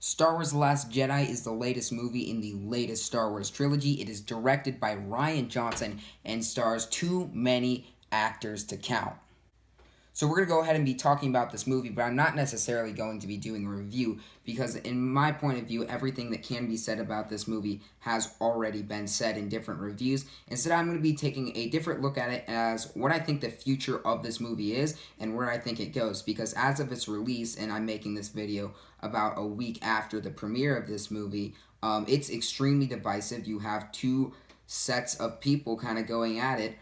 Star Wars The Last Jedi is the latest movie in the latest Star Wars trilogy. It is directed by Rian Johnson and stars too many actors to count. So we're going to go ahead and be talking about this movie, but I'm not necessarily going to be doing a review because in my point of view, everything that can be said about this movie has already been said in different reviews. Instead, I'm going to be taking a different look at it as what I think the future of this movie is and where I think it goes, because as of its release, and I'm making this video about a week after the premiere of this movie, it's extremely divisive. You have two sets of people kind of going at it.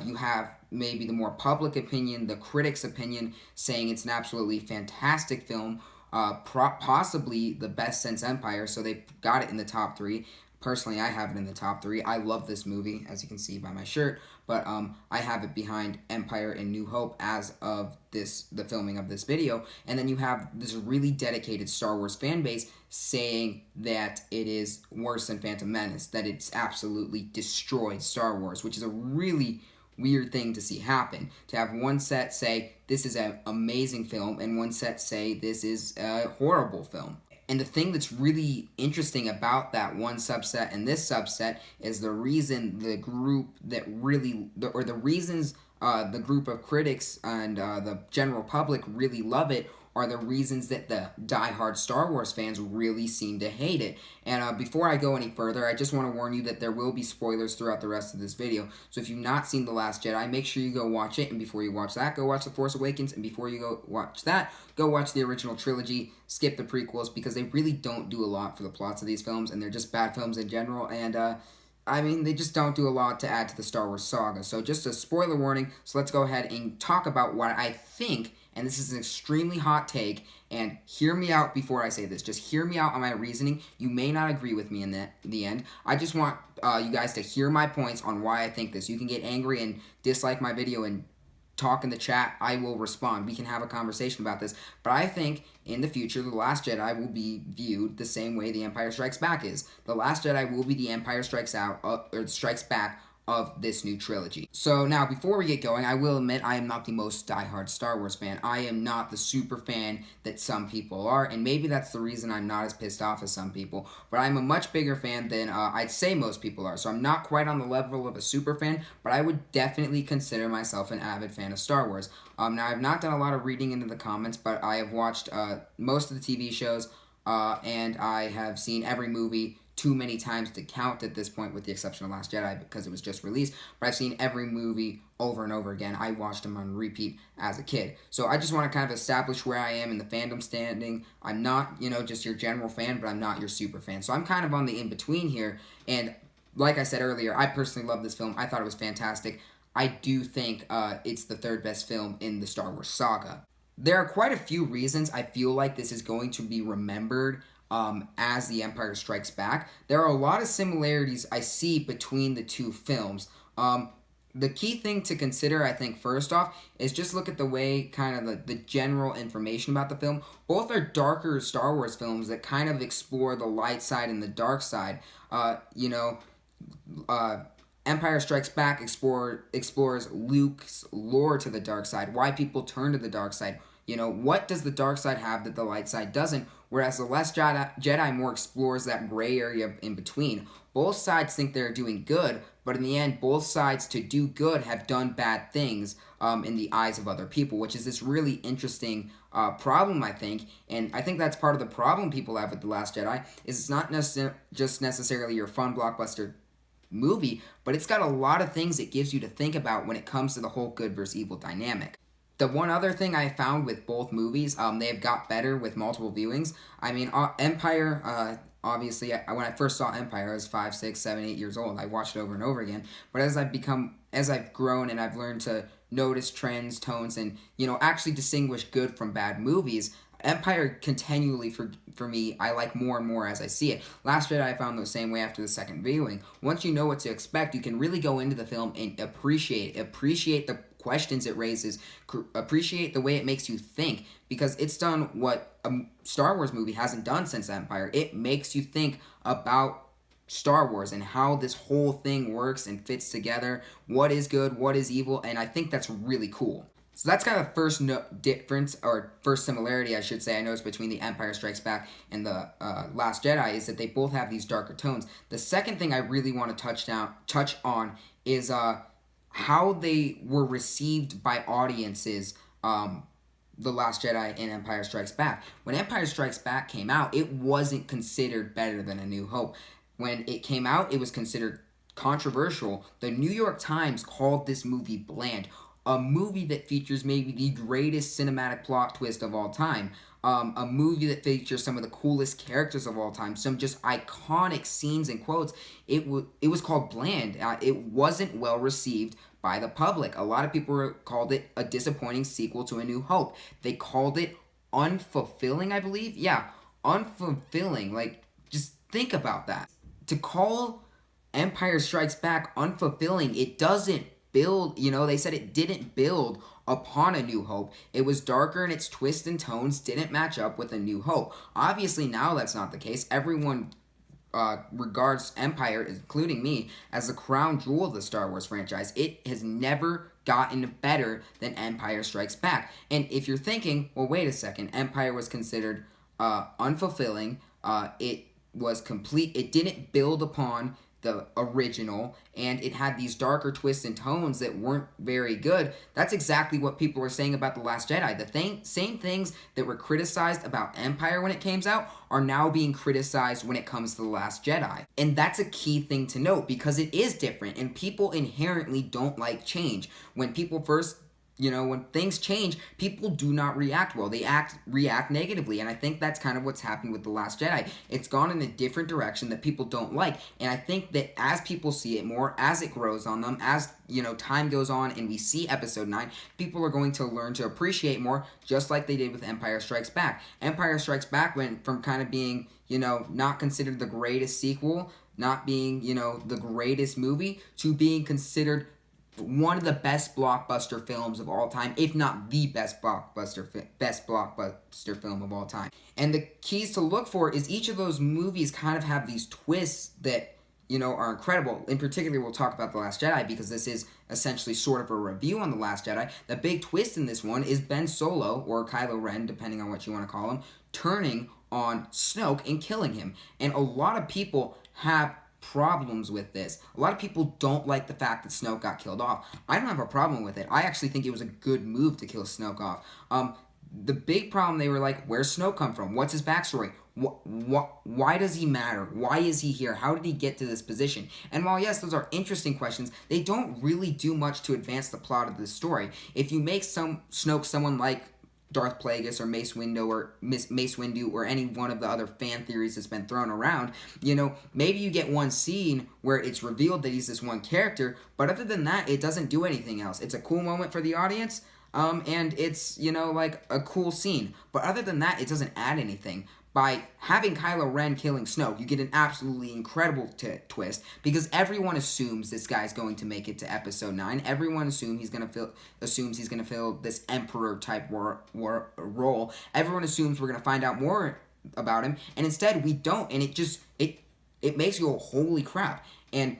You have maybe the more public opinion, the critics' opinion, saying it's an absolutely fantastic film, possibly the best since Empire, so they've got it in the top three. Personally, I have it in the top three. I love this movie, as you can see by my shirt, but I have it behind Empire and New Hope as of the filming of this video. And then you have this really dedicated Star Wars fan base saying that it is worse than Phantom Menace, that it's absolutely destroyed Star Wars, which is a really weird thing to see happen. To have one set say this is an amazing film and one set say this is a horrible film. And the thing that's really interesting about that one subset and this subset is the reason the group that really, or the reasons the group of critics and the general public really love it are the reasons that the die-hard Star Wars fans really seem to hate it. And before I go any further, I just want to warn you that there will be spoilers throughout the rest of this video. So if you've not seen The Last Jedi, make sure you go watch it. And before you watch that, go watch The Force Awakens. And before you go watch that, go watch the original trilogy. Skip the prequels because they really don't do a lot for the plots of these films. And they're just bad films in general. And I mean, they just don't do a lot to add to the Star Wars saga. So just a spoiler warning. So let's go ahead and talk about what I think. And this is an extremely hot take, and hear me out before I say this. Just hear me out on my reasoning. You may not agree with me in the end. I just want you guys to hear my points on why I think this. You can get angry and dislike my video and talk in the chat. I will respond. We can have a conversation about this. But I think in the future, The Last Jedi will be viewed the same way The Empire Strikes Back is. The Last Jedi will be The Empire Strikes Out, or Strikes Back, of this new trilogy. So now, before we get going, I will admit I am not the most diehard Star Wars fan. I am not the super fan that some people are, and maybe that's the reason I'm not as pissed off as some people, but I'm a much bigger fan than I'd say most people are. So I'm not quite on the level of a super fan, but I would definitely consider myself an avid fan of Star Wars. Now, I've not done a lot of reading into the comments, but I have watched most of the TV shows, and I have seen every movie too many times to count at this point, with the exception of Last Jedi because it was just released, but I've seen every movie over and over again. I watched them on repeat as a kid. So I just want to kind of establish where I am in the fandom standing. I'm not, just your general fan, but I'm not your super fan. So I'm kind of on the in-between here, and like I said earlier, I personally love this film. I thought it was fantastic. I do think it's the third best film in the Star Wars saga. There are quite a few reasons I feel like this is going to be remembered as The Empire Strikes Back. There are a lot of similarities I see between the two films. The key thing to consider, I think, first off, is just look at the way, kind of the general information about the film. Both are darker Star Wars films that kind of explore the light side and the dark side. Empire Strikes Back explores Luke's lore to the dark side, why people turn to the dark side. What does the dark side have that the light side doesn't? Whereas The Last Jedi more explores that gray area in between. Both sides think they're doing good, but in the end, both sides to do good have done bad things in the eyes of other people, which is this really interesting problem, I think. And I think that's part of the problem people have with The Last Jedi, is it's not just necessarily your fun blockbuster movie, but it's got a lot of things it gives you to think about when it comes to the whole good versus evil dynamic. The one other thing I found with both movies, they have got better with multiple viewings. I mean, Empire, obviously, when I first saw Empire, I was 5, 6, 7, 8 years old. I watched it over and over again. But as I've grown and I've learned to notice trends, tones, and, actually distinguish good from bad movies, Empire continually, for me, I like more and more as I see it. Last Jedi, I found the same way after the second viewing. Once you know what to expect, you can really go into the film and appreciate the questions it raises, appreciate the way it makes you think, because it's done what a Star Wars movie hasn't done since Empire. It makes you think about Star Wars and how this whole thing works and fits together, what is good, what is evil, and I think that's really cool. So that's kind of the first difference, or first similarity, I should say, I noticed between The Empire Strikes Back and The Last Jedi, is that they both have these darker tones. The second thing I really want to touch on is how they were received by audiences. The Last Jedi and Empire Strikes Back. When Empire Strikes Back came out, it wasn't considered better than A New Hope. When it came out, it was considered controversial. The New York Times called this movie bland. A movie that features maybe the greatest cinematic plot twist of all time. A movie that features some of the coolest characters of all time. Some just iconic scenes and quotes. It was called bland. It wasn't well received by the public. A lot of people called it a disappointing sequel to A New Hope. They called it unfulfilling, I believe. Yeah, unfulfilling. Like, just think about that. To call Empire Strikes Back unfulfilling, it doesn't build, they said it didn't build upon A New Hope. It was darker, and its twists and tones didn't match up with A New Hope. Obviously, now that's not the case. Everyone regards Empire, including me, as the crown jewel of the Star Wars franchise. It has never gotten better than Empire Strikes Back. And if you're thinking, well, wait a second, Empire was considered unfulfilling. It was complete. It didn't build upon the original, and it had these darker twists and tones that weren't very good. That's exactly what people were saying about The Last Jedi. The same things that were criticized about Empire when it came out are now being criticized when it comes to The Last Jedi. And that's a key thing to note, because it is different, and people inherently don't like change. When people first when things change, people do not react well. They react negatively, and I think that's kind of what's happened with The Last Jedi. It's gone in a different direction that people don't like, and I think that as people see it more, as it grows on them, as time goes on and we see Episode 9, people are going to learn to appreciate more, just like they did with Empire Strikes Back. Empire Strikes Back went from kind of being, not considered the greatest sequel, not being, the greatest movie, to being considered one of the best blockbuster films of all time, if not the best blockbuster film of all time. And the keys to look for is each of those movies kind of have these twists that, are incredible. In particular, we'll talk about The Last Jedi, because this is essentially sort of a review on The Last Jedi. The big twist in this one is Ben Solo, or Kylo Ren, depending on what you want to call him, turning on Snoke and killing him. And a lot of people have problems with this. A lot of people don't like the fact that Snoke got killed off. I don't have a problem with it. I actually think it was a good move to kill Snoke off. The big problem, they were like, where's Snoke come from? What's his backstory? Why does he matter? Why is he here? How did he get to this position? And while, yes, those are interesting questions, they don't really do much to advance the plot of the story. If you make Snoke someone like Darth Plagueis or Mace Windu or any one of the other fan theories that's been thrown around, maybe you get one scene where it's revealed that he's this one character, but other than that, it doesn't do anything else. It's a cool moment for the audience, and it's, like a cool scene. But other than that, it doesn't add anything. By having Kylo Ren killing Snoke, you get an absolutely incredible twist, because everyone assumes this guy's going to make it to Episode 9. Everyone assumes he's going to fill this Emperor type role. Everyone assumes we're going to find out more about him, and instead we don't. And it makes you go, holy crap! And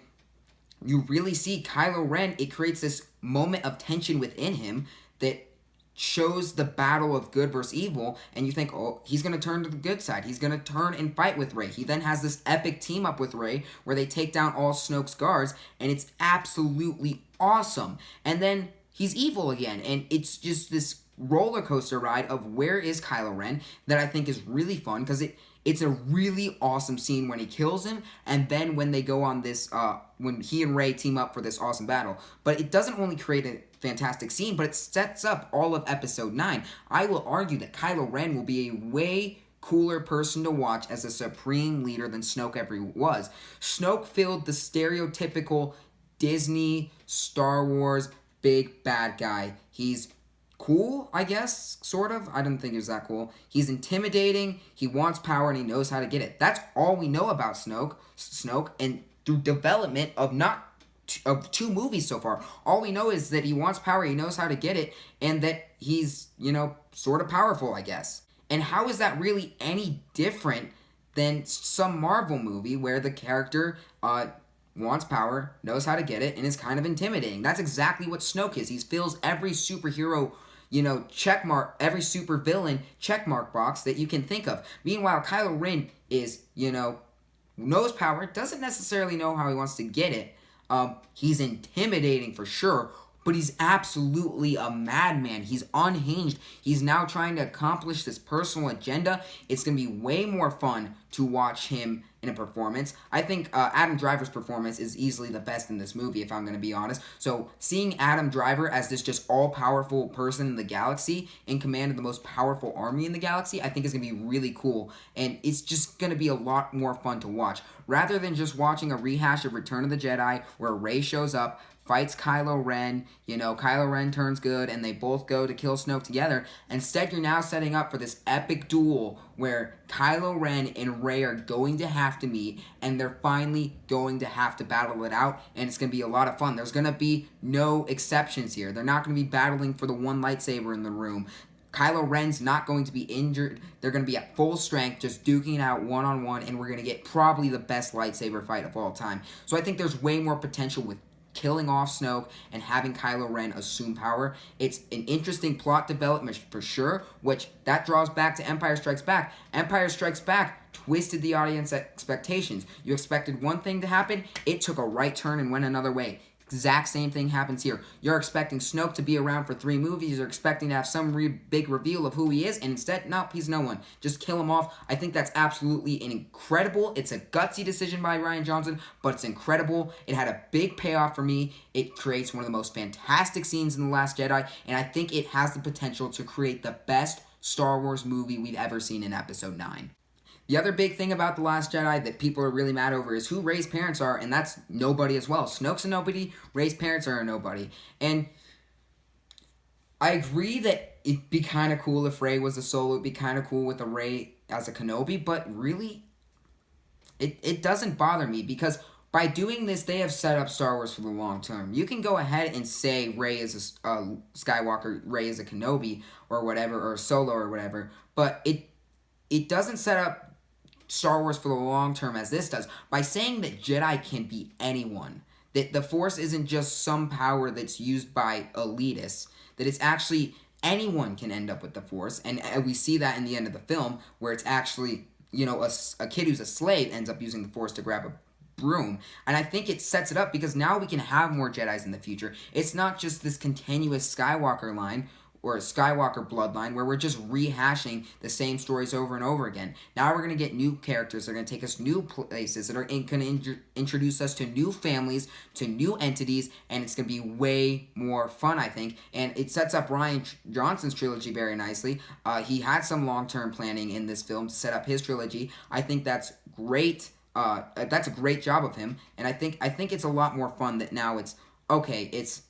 you really see Kylo Ren. It creates this moment of tension within him that shows the battle of good versus evil, and you think, oh, he's going to turn to the good side. He's going to turn and fight with Rey. He then has this epic team up with Rey where they take down all Snoke's guards, and it's absolutely awesome. And then he's evil again, and it's just this roller coaster ride of where is Kylo Ren that I think is really fun, because it's a really awesome scene when he kills him, and then when they go on this, when he and Rey team up for this awesome battle. But it doesn't only create a fantastic scene, but it sets up all of Episode 9. I will argue that Kylo Ren will be a way cooler person to watch as a supreme leader than Snoke ever was. Snoke filled the stereotypical Disney, Star Wars, big bad guy. He's cool, I guess, sort of. I don't think he was that cool. He's intimidating, he wants power, and he knows how to get it. That's all we know about Snoke, and through development of two movies so far, all we know is that he wants power, he knows how to get it, and that he's, sort of powerful, I guess. And how is that really any different than some Marvel movie where the character wants power, knows how to get it, and is kind of intimidating? That's exactly what Snoke is. He fills every superhero checkmark every super villain checkmark box that you can think of. Meanwhile, Kylo Ren is, knows power, doesn't necessarily know how he wants to get it. He's intimidating for sure, but he's absolutely a madman. He's unhinged. He's now trying to accomplish this personal agenda. It's going to be way more fun to watch him in a performance. I think Adam Driver's performance is easily the best in this movie, if I'm going to be honest. So seeing Adam Driver as this just all-powerful person in the galaxy, in command of the most powerful army in the galaxy, I think is going to be really cool. And it's just going to be a lot more fun to watch. Rather than just watching a rehash of Return of the Jedi, where Rey shows up, fights Kylo Ren, Kylo Ren turns good, and they both go to kill Snoke together. Instead, you're now setting up for this epic duel where Kylo Ren and Rey are going to have to meet, and they're finally going to have to battle it out, and it's going to be a lot of fun. There's going to be no exceptions here. They're not going to be battling for the one lightsaber in the room. Kylo Ren's not going to be injured. They're going to be at full strength, just duking it out one-on-one, and we're going to get probably the best lightsaber fight of all time. So I think there's way more potential with killing off Snoke and having Kylo Ren assume power. It's an interesting plot development for sure, which that draws back to Empire Strikes Back. Empire Strikes Back twisted the audience expectations. You expected one thing to happen, it took a right turn and went another way. Exact same thing happens here. You're expecting Snoke to be around for 3 movies. You're expecting to have some big reveal of who he is, and instead, nope, he's no one. Just kill him off. I think that's absolutely incredible. It's a gutsy decision by Rian Johnson, but it's incredible. It had a big payoff for me. It creates one of the most fantastic scenes in The Last Jedi, and I think it has the potential to create the best Star Wars movie we've ever seen in Episode 9. The other big thing about The Last Jedi that people are really mad over is who Rey's parents are, and that's nobody as well. Snoke's a nobody, Rey's parents are a nobody. And I agree that it'd be kind of cool if Rey was a Solo, it'd be kind of cool with a Rey as a Kenobi, but really, it doesn't bother me, because by doing this, they have set up Star Wars for the long term. You can go ahead and say Rey is a Skywalker, Rey is a Kenobi, or whatever, or Solo, or whatever, but it doesn't set up Star Wars for the long term as this does, by saying that Jedi can be anyone, that the Force isn't just some power that's used by elitists, that it's actually anyone can end up with the Force, and we see that in the end of the film, where it's actually, a kid who's a slave ends up using the Force to grab a broom, and I think it sets it up because now we can have more Jedis in the future. It's not just this continuous Skywalker line, or a Skywalker bloodline, where we're just rehashing the same stories over and over again. Now we're going to get new characters. They're going to take us new places that are going to introduce us to new families, to new entities, and it's going to be way more fun, I think. And it sets up Rian Johnson's trilogy very nicely. He had some long-term planning in this film to set up his trilogy. I think that's great. That's a great job of him, and I think it's a lot more fun that now it's, okay, it's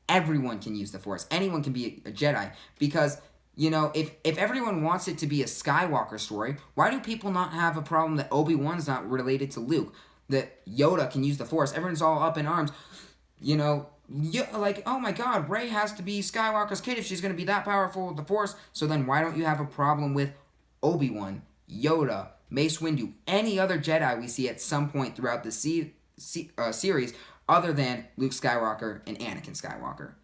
everyone can use the Force. Anyone can be a Jedi. Because, if everyone wants it to be a Skywalker story, why do people not have a problem that Obi-Wan's not related to Luke? That Yoda can use the Force. Everyone's all up in arms. Like, oh my god, Rey has to be Skywalker's kid if she's going to be that powerful with the Force. So then why don't you have a problem with Obi-Wan, Yoda, Mace Windu, any other Jedi we see at some point throughout the series, other than Luke Skywalker and Anakin Skywalker?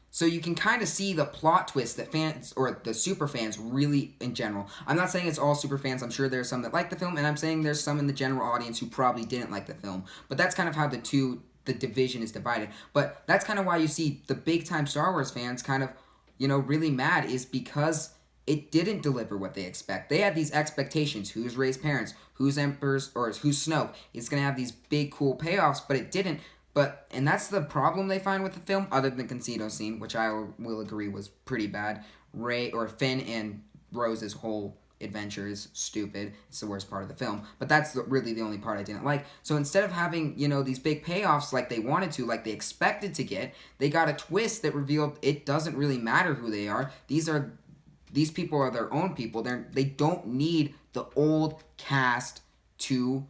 So you can kind of see the plot twist that fans, or the super fans, really, in general. I'm not saying it's all super fans. I'm sure there's some that like the film, and I'm saying there's some in the general audience who probably didn't like the film. But that's kind of how the division is divided. But that's kind of why you see the big-time Star Wars fans kind of, really mad, is because it didn't deliver what they expect. They had these expectations. Who's Rey's parents? Who's Emperor's, or who's Snoke? It's going to have these big, cool payoffs, but it didn't. And that's the problem they find with the film, other than the Concedo scene, which I will agree was pretty bad. Finn and Rose's whole adventure is stupid. It's the worst part of the film. But that's really the only part I didn't like. So instead of having, these big payoffs like they wanted to, like they expected to get, they got a twist that revealed it doesn't really matter who they are. These people are their own people. They don't need the old cast to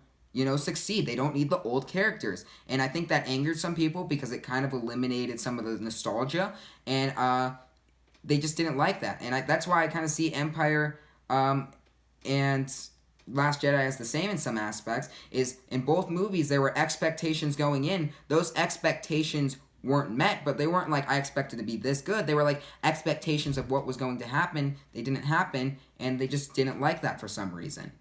succeed. They don't need the old characters. And I think that angered some people because it kind of eliminated some of the nostalgia. And they just didn't like that. And that's why I kind of see Empire and Last Jedi as the same in some aspects. Is in both movies there were expectations going in. Those expectations weren't met, but they weren't like, I expected to be this good. They were like expectations of what was going to happen. They didn't happen, and they just didn't like that for some reason.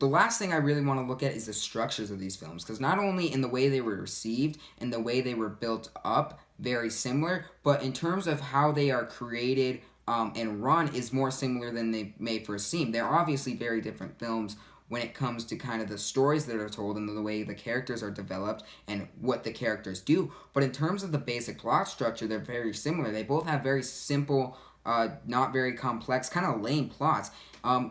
The last thing I really want to look at is the structures of these films, because not only in the way they were received and the way they were built up, very similar, but in terms of how they are created and run is more similar than they may first seem. They're obviously very different films when it comes to kind of the stories that are told and the way the characters are developed and what the characters do. But in terms of the basic plot structure, they're very similar. They both have very simple, not very complex, kind of lame plots.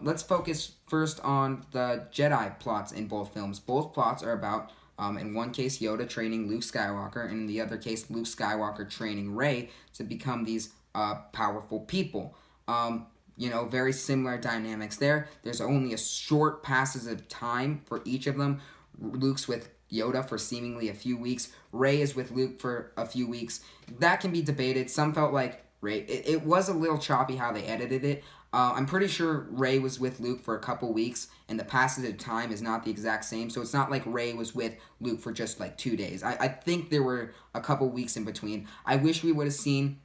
Let's focus first on the Jedi plots in both films. Both plots are about, in one case, Yoda training Luke Skywalker, and in the other case, Luke Skywalker training Rey to become these powerful people. Very similar dynamics there. There's only a short passes of time for each of them. Luke's with Yoda for seemingly a few weeks. Rey is with Luke for a few weeks. That can be debated. Some felt like Rey... It was a little choppy how they edited it. I'm pretty sure Rey was with Luke for a couple weeks, and the passage of time is not the exact same, so it's not like Rey was with Luke for just like 2 days. I think there were a couple weeks in between. I wish we would have seen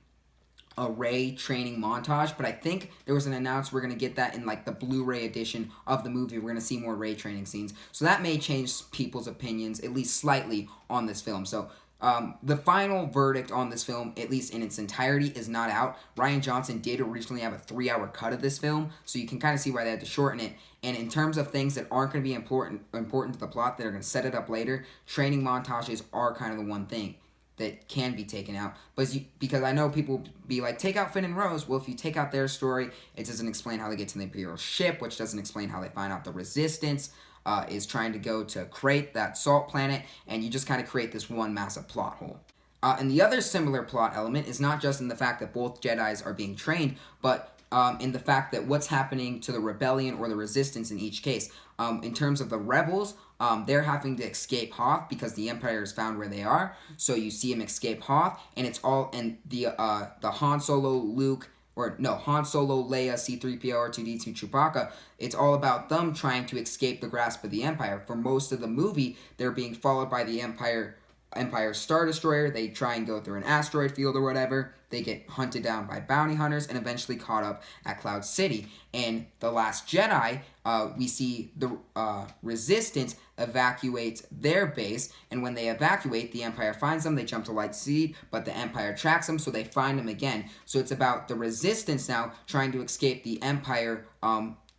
a Rey training montage, but I think there was an announcement we're going to get that in like the Blu-ray edition of the movie. We're going to see more Rey training scenes, so that may change people's opinions at least slightly on this film. So the final verdict on this film, at least in its entirety, is not out. Rian Johnson did originally have a 3-hour cut of this film, so you can kind of see why they had to shorten it. And in terms of things that aren't going to be important to the plot, that are going to set it up later, training montages are kind of the one thing that can be taken out. But because I know people be like, take out Finn and Rose. Well, if you take out their story, it doesn't explain how they get to the Imperial ship, which doesn't explain how they find out the Resistance is trying to go to Crate, that salt planet, and you just kind of create this one massive plot hole. And the other similar plot element is not just in the fact that both Jedis are being trained, but in the fact that what's happening to the rebellion or the resistance in each case. In terms of the rebels, they're having to escape Hoth because the Empire has found where they are. So you see them escape Hoth, and it's all and the Han Solo, Luke, Han Solo, Leia, C-3PO, R2-D2, Chewbacca. It's all about them trying to escape the grasp of the Empire. For most of the movie, they're being followed by the Empire Star Destroyer. They try and go through an asteroid field or whatever. They get hunted down by bounty hunters and eventually caught up at Cloud City. In The Last Jedi, we see the Resistance evacuate their base, and when they evacuate, the Empire finds them. They jump to Light Seed, but the Empire tracks them, so they find them again. So it's about the Resistance now trying to escape the Empire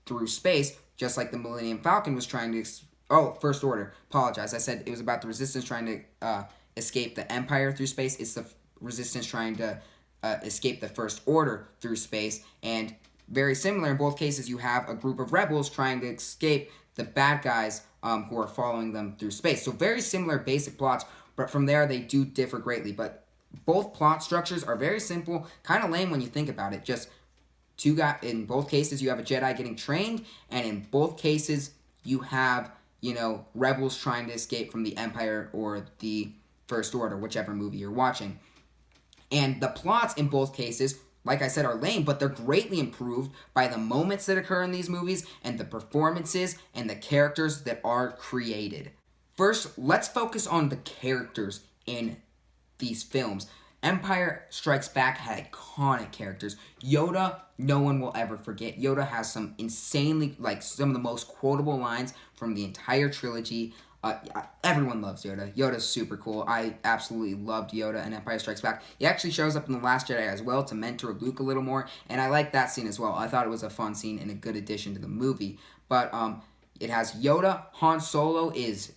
through space, just like the Millennium Falcon was trying to... First Order. Apologize. I said it was about the Resistance trying to escape the Empire through space. It's the Resistance trying to escape the First Order through space. And very similar, in both cases, you have a group of rebels trying to escape the bad guys who are following them through space. So very similar basic plots, but from there they do differ greatly. But both plot structures are very simple, kind of lame when you think about it. Just in both cases, you have a Jedi getting trained, and in both cases, you have... rebels trying to escape from the Empire or the First Order, whichever movie you're watching. And the plots in both cases, like I said, are lame, but they're greatly improved by the moments that occur in these movies and the performances and the characters that are created. First, let's focus on the characters in these films. Empire Strikes Back had iconic characters. Yoda, no one will ever forget. Yoda has some insanely, some of the most quotable lines from the entire trilogy. Everyone loves Yoda. Yoda's super cool. I absolutely loved Yoda in Empire Strikes Back. He actually shows up in The Last Jedi as well to mentor Luke a little more, and I like that scene as well. I thought it was a fun scene and a good addition to the movie. But it has Yoda. Han Solo is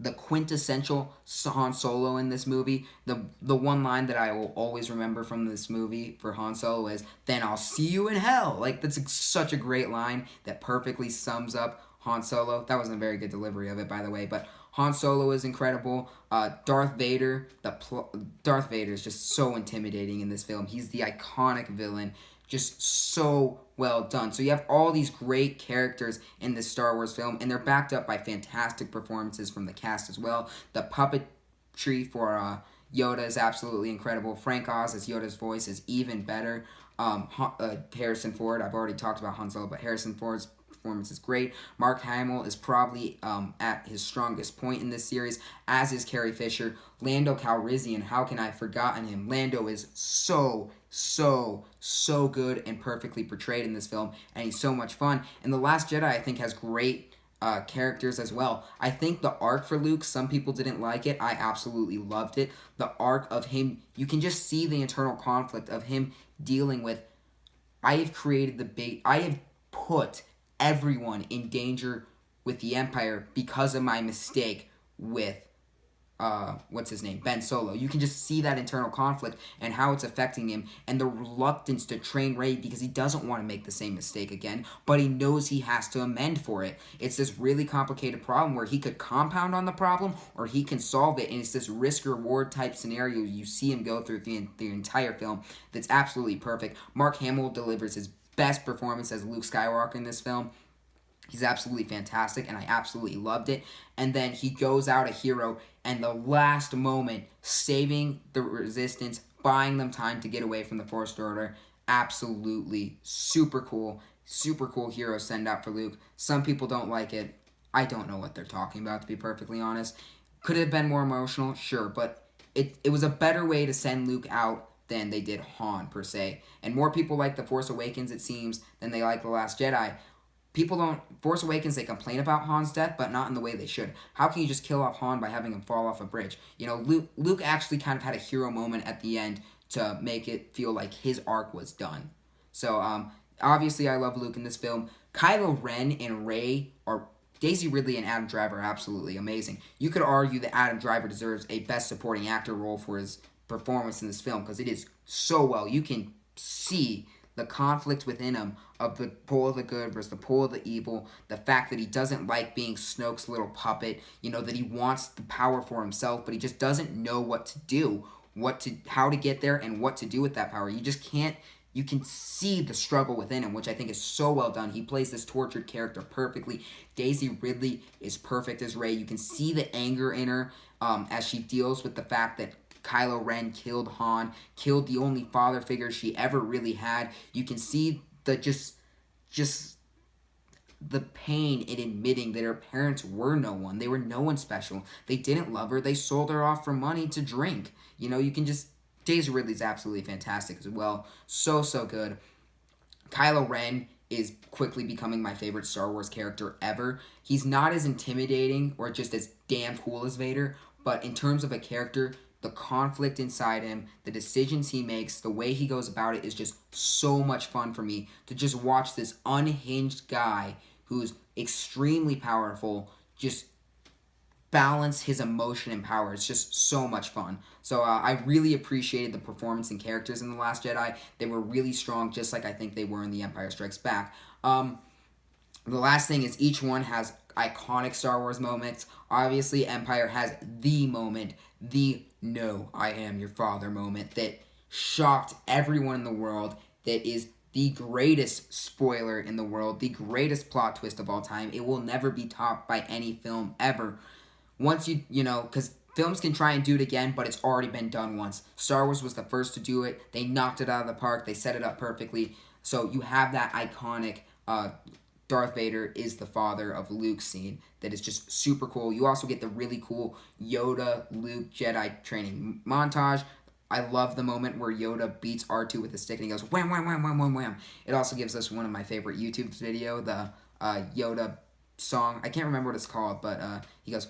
the quintessential Han Solo in this movie. The one line that I will always remember from this movie for Han Solo is, "Then I'll see you in hell." That's such a great line that perfectly sums up Han Solo. That wasn't a very good delivery of it, by the way, but Han Solo is incredible. Darth Vader is just so intimidating in this film. He's the iconic villain, just so well done. So you have all these great characters in this Star Wars film, and they're backed up by fantastic performances from the cast as well. The puppetry for Yoda is absolutely incredible. Frank Oz as Yoda's voice is even better. Harrison Ford, I've already talked about Han Solo, but Harrison Ford's performance is great. Mark Hamill is probably at his strongest point in this series, as is Carrie Fisher. Lando Calrissian, how can I have forgotten him? Lando is so good and perfectly portrayed in this film, and he's so much fun. And The Last Jedi, I think, has great characters as well. I think the arc for Luke, some people didn't like it. I absolutely loved it. The arc of him, you can just see the internal conflict of him dealing with, I have created the bait, I have put everyone in danger with the Empire because of my mistake with what's his name? Ben Solo. You can just see that internal conflict and how it's affecting him, and the reluctance to train Rey because he doesn't want to make the same mistake again, but he knows he has to amend for it. It's this really complicated problem where he could compound on the problem or he can solve it, and it's this risk-reward type scenario you see him go through the entire film that's absolutely perfect. Mark Hamill delivers his best performance as Luke Skywalker in this film. He's absolutely fantastic, and I absolutely loved it. And then he goes out a hero, and the last moment, saving the Resistance, buying them time to get away from the First Order, absolutely super cool hero send out for Luke. Some people don't like it. I don't know what they're talking about, to be perfectly honest. Could it have been more emotional? Sure, but it was a better way to send Luke out than they did Han, per se. And more people like The Force Awakens, it seems, than they like The Last Jedi. People don't... Force Awakens, they complain about Han's death, but not in the way they should. How can you just kill off Han by having him fall off a bridge? You know, Luke actually kind of had a hero moment at the end to make it feel like his arc was done. So, obviously, I love Luke in this film. Kylo Ren and Rey are... Daisy Ridley and Adam Driver are absolutely amazing. You could argue that Adam Driver deserves a Best Supporting Actor role for his performance in this film, because it is so well. You can see the conflict within him of the pole of the good versus the pole of the evil, the fact that he doesn't like being Snoke's little puppet, you know, that he wants the power for himself, but he just doesn't know what to do, how to get there, and what to do with that power. You just can't, you can see the struggle within him, which I think is so well done. He plays this tortured character perfectly. Daisy Ridley is perfect as Rey. You can see the anger in her as she deals with the fact that Kylo Ren killed Han, killed the only father figure she ever really had. You can see the just the pain in admitting that her parents were no one. They were no one special. They didn't love her. They sold her off for money to drink. You know, you can just... Daisy Ridley's absolutely fantastic as well. So good. Kylo Ren is quickly becoming my favorite Star Wars character ever. He's not as intimidating or just as damn cool as Vader, but in terms of a character, the conflict inside him, the decisions he makes, the way he goes about it is just so much fun for me to just watch this unhinged guy who's extremely powerful just balance his emotion and power. It's just so much fun. So I really appreciated the performance and characters in The Last Jedi. They were really strong, just like I think they were in The Empire Strikes Back. The last thing is each one has iconic Star Wars moments. Obviously, Empire has the moment, the "No, I am your father" moment that shocked everyone in the world, that is the greatest spoiler in the world, the greatest plot twist of all time. It will never be topped by any film ever. Once you know, because films can try and do it again, but it's already been done once. Star Wars was the first to do it. They knocked it out of the park. They set it up perfectly. So you have that iconic Darth Vader is the father of Luke scene that is just super cool. You also get the really cool Yoda Luke Jedi training montage. I love the moment where Yoda beats R2 with a stick and he goes wham wham wham wham wham wham. It also gives us one of my favorite YouTube video, the Yoda song. I can't remember what it's called, but he goes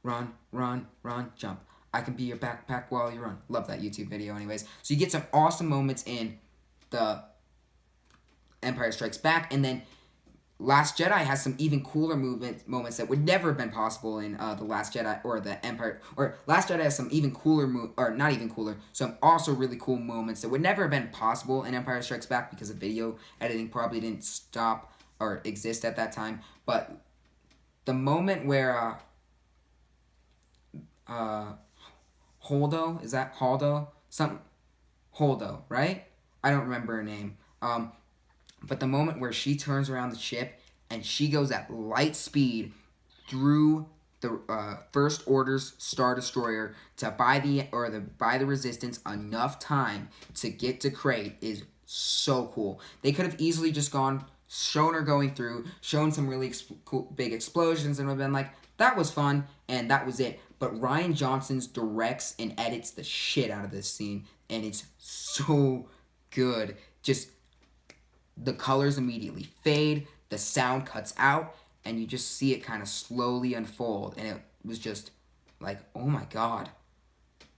run, run, run, jump. I can be your backpack while you run. Love that YouTube video anyways. So you get some awesome moments in the Empire Strikes Back, and then Last Jedi has some even cooler moments that would never have been possible in The Last Jedi or the Empire, or Last Jedi has some even cooler, or not even cooler, some also really cool moments that would never have been possible in Empire Strikes Back because of video editing probably didn't stop or exist at that time. But the moment where Holdo, is that Holdo? Holdo, right? I don't remember her name. But the moment where she turns around the ship and she goes at light speed through the First Order's Star Destroyer to buy the Resistance enough time to get to Crate is so cool. They could have easily just gone shown her going through, shown some really cool, big explosions, and would have been like, that was fun, and that was it. But Rian Johnson's directs and edits the shit out of this scene, and it's so good. Just the colors immediately fade, the sound cuts out, and you just see it kind of slowly unfold, and it was just like, oh my god.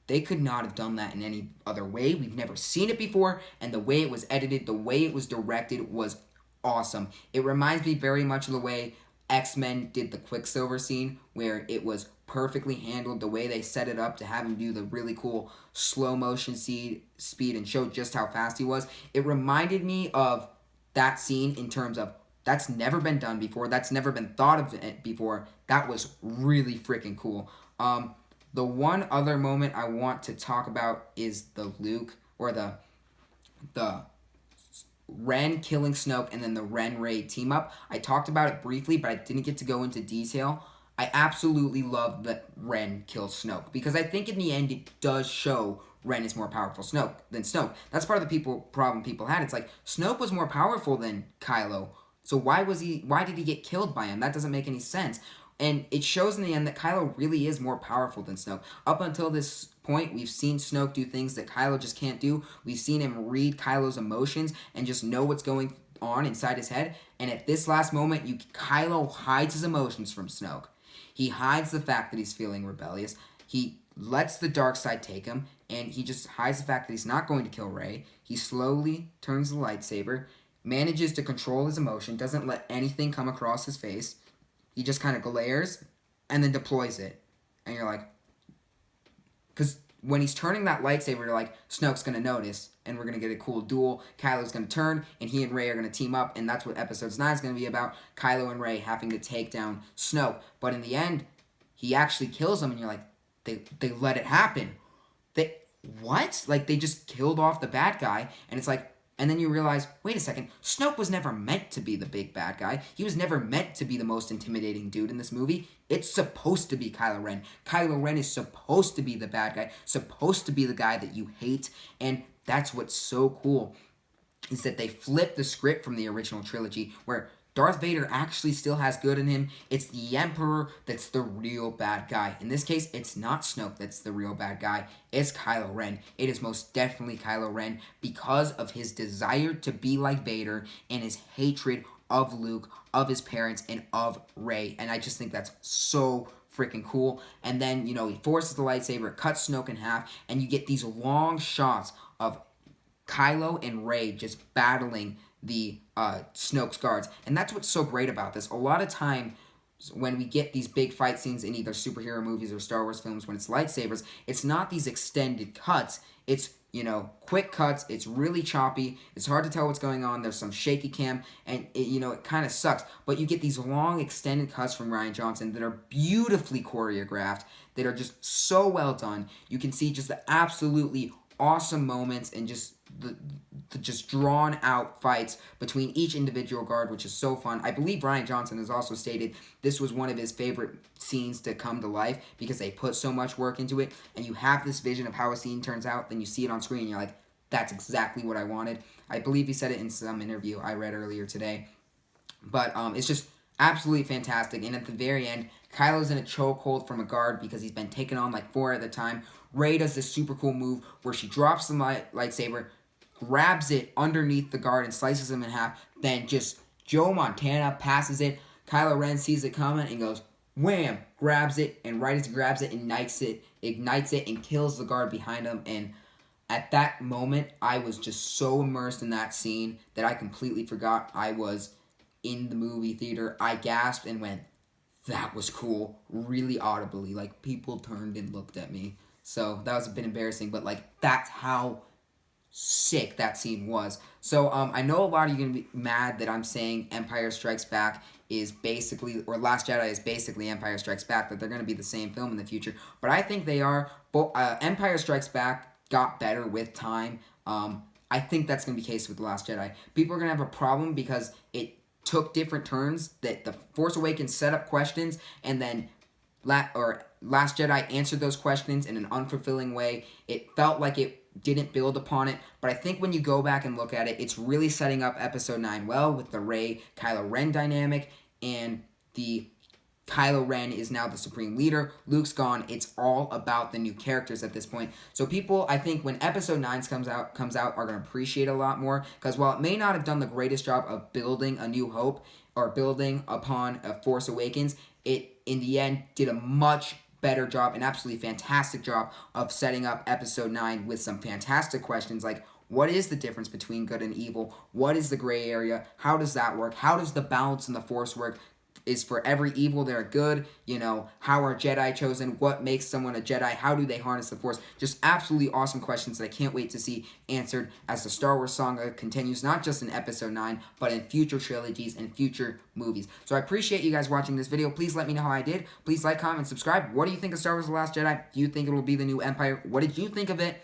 They could not have done that in any other way. We've never seen it before, and the way it was edited, the way it was directed was awesome. It reminds me very much of the way X-Men did the Quicksilver scene, where it was perfectly handled, the way they set it up to have him do the really cool slow motion speed and show just how fast he was. It reminded me of that scene in terms of that's never been done before, that's never been thought of before. That was really freaking cool. The one other moment I want to talk about is the Luke, or the Ren killing Snoke and then the Ren-Rey team up. I talked about it briefly, but I didn't get to go into detail. I absolutely love that Ren kills Snoke, because I think in the end it does show Ren is more powerful than Snoke. That's part of the problem people had. It's like, Snoke was more powerful than Kylo, so why did he get killed by him? That doesn't make any sense. And it shows in the end that Kylo really is more powerful than Snoke. Up until this point, we've seen Snoke do things that Kylo just can't do. We've seen him read Kylo's emotions and just know what's going on inside his head. And at this last moment, Kylo hides his emotions from Snoke. He hides the fact that he's feeling rebellious. He lets the dark side take him, and he just hides the fact that he's not going to kill Rey. He slowly turns the lightsaber, manages to control his emotion, doesn't let anything come across his face. He just kind of glares and then deploys it. And you're like, because when he's turning that lightsaber, you're like, Snoke's going to notice, and we're going to get a cool duel. Kylo's going to turn, and he and Rey are going to team up, and that's what Episode 9 is going to be about, Kylo and Rey having to take down Snoke. But in the end, he actually kills him, and you're like, they let it happen. What? Like, they just killed off the bad guy, and it's like, and then you realize, wait a second, Snoke was never meant to be the big bad guy. He was never meant to be the most intimidating dude in this movie. It's supposed to be Kylo Ren. Kylo Ren is supposed to be the bad guy, supposed to be the guy that you hate, and that's what's so cool, is that they flipped the script from the original trilogy, where Darth Vader actually still has good in him. It's the Emperor that's the real bad guy. In this case, it's not Snoke that's the real bad guy. It's Kylo Ren. It is most definitely Kylo Ren, because of his desire to be like Vader and his hatred of Luke, of his parents, and of Rey. And I just think that's so freaking cool. And then, he forces the lightsaber, cuts Snoke in half, and you get these long shots of Kylo and Rey just battling the Snoke's guards. And that's what's so great about this. A lot of time when we get these big fight scenes in either superhero movies or Star Wars films, when it's lightsabers, it's not these extended cuts. It's, quick cuts. It's really choppy. It's hard to tell what's going on. There's some shaky cam, and it kind of sucks. But you get these long extended cuts from Rian Johnson that are beautifully choreographed, that are just so well done. You can see just the absolutely awesome moments and just the just drawn out fights between each individual guard, which is so fun. I believe Rian Johnson has also stated this was one of his favorite scenes to come to life, because they put so much work into it, and you have this vision of how a scene turns out, then you see it on screen and you're like, that's exactly what I wanted. I believe he said it in some interview I read earlier today. But it's just absolutely fantastic. And at the very end, Kylo's in a chokehold from a guard because he's been taken on like 4 at the time. Rey does this super cool move where she drops the lightsaber, grabs it underneath the guard and slices him in half. Then just Joe Montana passes it. Kylo Ren sees it coming and goes, wham, grabs it, and right as he grabs it, ignites it, and kills the guard behind him. And at that moment, I was just so immersed in that scene that I completely forgot I was in the movie theater. I gasped and went, that was cool, really audibly. Like, people turned and looked at me. So that was a bit embarrassing, but like, that's how sick that scene was. So I know a lot of you are going to be mad that I'm saying Empire Strikes Back is basically, or Last Jedi is basically Empire Strikes Back, that they're going to be the same film in the future. But I think they are. Empire Strikes Back got better with time. I think that's going to be the case with The Last Jedi. People are going to have a problem because it took different turns, that The Force Awakens set up questions, and then Last Jedi answered those questions in an unfulfilling way. It felt like it didn't build upon it, but I think when you go back and look at it, it's really setting up episode 9 well with the Kylo Ren dynamic, and the Kylo Ren is now the supreme leader. Luke's gone. It's all about the new characters at this point. So people, I think when episode 9 comes out are going to appreciate it a lot more, because while it may not have done the greatest job of building A New Hope or building upon A Force Awakens, it in the end did a much better job, an absolutely fantastic job of setting up episode 9 with some fantastic questions like, what is the difference between good and evil? What is the gray area? How does that work? How does the balance in the Force work? Is for every evil there good? You know, how are Jedi chosen? What makes someone a Jedi? How do they harness the Force? Just absolutely awesome questions that I can't wait to see answered as the Star Wars saga continues, not just in episode 9, but in future trilogies and future movies. So I appreciate you guys watching this video. Please let me know how I did. Please like, comment, and subscribe. What do you think of Star Wars The Last Jedi? Do you think it will be the new Empire? What did you think of it?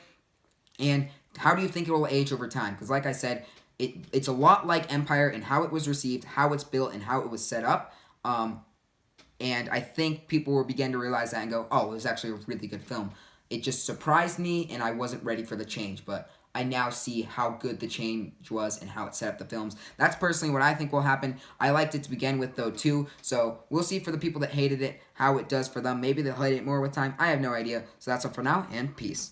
And how do you think it will age over time? Because like I said, it's a lot like Empire in how it was received, how it's built, and how it was set up. And I think people will begin to realize that and go, oh, it was actually a really good film. It just surprised me, and I wasn't ready for the change, but I now see how good the change was and how it set up the films. That's personally what I think will happen. I liked it to begin with, though, too, so we'll see for the people that hated it, how it does for them. Maybe they'll hate it more with time. I have no idea. So that's all for now, and peace.